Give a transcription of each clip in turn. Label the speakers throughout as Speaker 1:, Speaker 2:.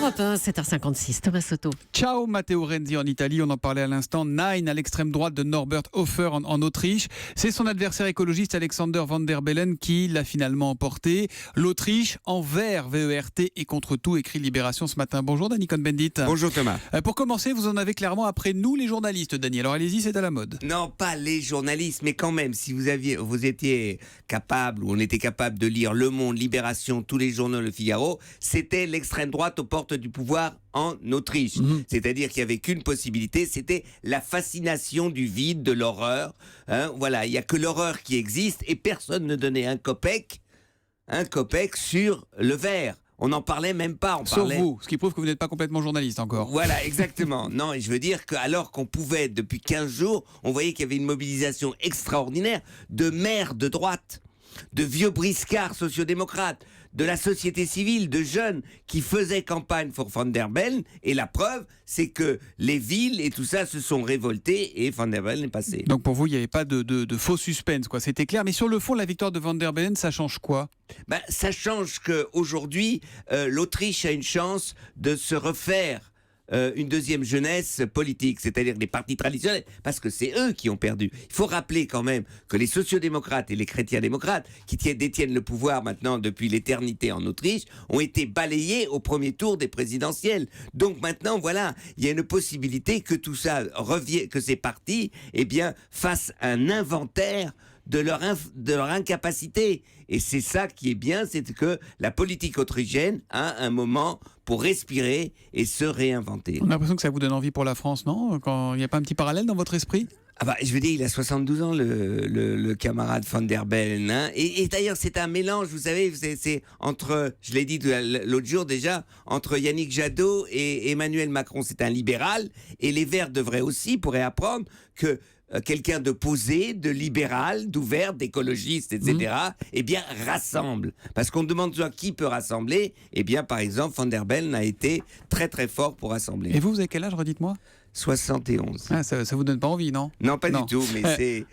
Speaker 1: Europe 1, 7h56, Thomas Soto.
Speaker 2: Ciao Matteo Renzi en Italie, on en parlait à l'instant. Nein à l'extrême droite de Norbert Hofer en Autriche. C'est son adversaire écologiste Alexander Van der Bellen qui l'a finalement emporté. L'Autriche en vert, VERT et contre tout, écrit Libération ce matin. Bonjour Dany Cohn-Bendit.
Speaker 3: Bonjour Thomas.
Speaker 2: Pour commencer, vous en avez clairement après nous les journalistes, Dany. Alors allez-y, c'est à la mode.
Speaker 3: Non, pas les journalistes, mais quand même, si vous étiez capable, ou on était capable de lire Le Monde, Libération, tous les journaux, Le Figaro, c'était l'extrême droite aux portes du pouvoir en Autriche. C'est-à-dire qu'il n'y avait qu'une possibilité, c'était la fascination du vide, de l'horreur. Voilà, il n'y a que l'horreur qui existe et personne ne donnait un copec sur le vert. On n'en parlait même pas.
Speaker 2: Sauf vous, ce qui prouve que vous n'êtes pas complètement journaliste encore.
Speaker 3: Voilà, exactement. Non, et je veux dire qu'alors qu'on pouvait, depuis 15 jours, on voyait qu'il y avait une mobilisation extraordinaire de maires de droite, de vieux briscards sociodémocrates, de la société civile, de jeunes qui faisaient campagne pour Van der Bellen. Et la preuve, c'est que les villes et tout ça se sont révoltés et Van der Bellen est passé.
Speaker 2: Donc pour vous, il n'y avait pas de faux suspense, quoi. C'était clair. Mais sur le fond, la victoire de Van der Bellen, ça change quoi ?
Speaker 3: Ça change qu'aujourd'hui, l'Autriche a une chance de se refaire une deuxième jeunesse politique, c'est-à-dire les partis traditionnels, parce que c'est eux qui ont perdu. Il faut rappeler quand même que les sociodémocrates et les chrétiens-démocrates, qui détiennent le pouvoir maintenant depuis l'éternité en Autriche, ont été balayés au premier tour des présidentielles. Donc maintenant, voilà, il y a une possibilité que tout ça revienne, que ces partis, fassent un inventaire de leur incapacité. Et c'est ça qui est bien, c'est que la politique autrichienne a un moment pour respirer et se réinventer.
Speaker 2: On a l'impression que ça vous donne envie pour la France, non ? Il n'y a pas un petit parallèle dans votre esprit ?
Speaker 3: Je veux dire, il a 72 ans, le camarade Van der Bellen. Et d'ailleurs, c'est un mélange, vous savez, c'est entre, je l'ai dit l'autre jour déjà, entre Yannick Jadot et Emmanuel Macron. C'est un libéral, et les Verts pourraient apprendre que quelqu'un de posé, de libéral, d'ouvert, d'écologiste, etc., rassemble. Parce qu'on demande toujours qui peut rassembler. Par exemple, Van der Bellen a été très très fort pour rassembler.
Speaker 2: Et vous avez quel âge, redites-moi ?
Speaker 3: 71.
Speaker 2: Ça vous donne pas envie, non ?
Speaker 3: Non, pas du tout, mais c'est...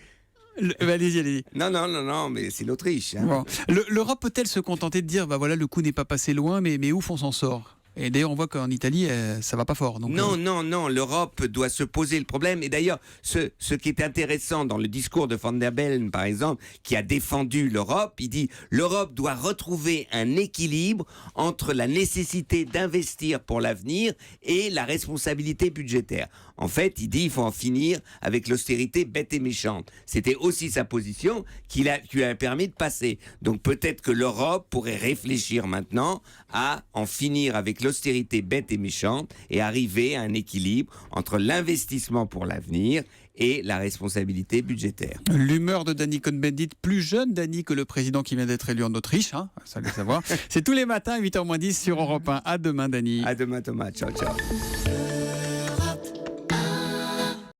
Speaker 2: Allez-y.
Speaker 3: Non, mais c'est l'Autriche.
Speaker 2: Bon. L'Europe peut-elle se contenter de dire, le coup n'est pas passé loin, mais ouf, on s'en sort ? Et d'ailleurs, on voit qu'en Italie, ça va pas fort. Donc,
Speaker 3: Non, l'Europe doit se poser le problème. Et d'ailleurs, ce qui est intéressant dans le discours de Van der Bellen, par exemple, qui a défendu l'Europe, il dit « L'Europe doit retrouver un équilibre entre la nécessité d'investir pour l'avenir et la responsabilité budgétaire. » En fait, il dit « Il faut en finir avec l'austérité bête et méchante. » C'était aussi sa position qui lui a permis de passer. Donc peut-être que l'Europe pourrait réfléchir maintenant à en finir avec l'austérité bête et méchante et arriver à un équilibre entre l'investissement pour l'avenir et la responsabilité budgétaire.
Speaker 2: L'humeur de Dany Cohn-Bendit, plus jeune Dany que le président qui vient d'être élu en Autriche, ça le savoir. C'est tous les matins à 8h moins 10 sur Europe 1. À demain Dany.
Speaker 3: À demain Thomas, ciao.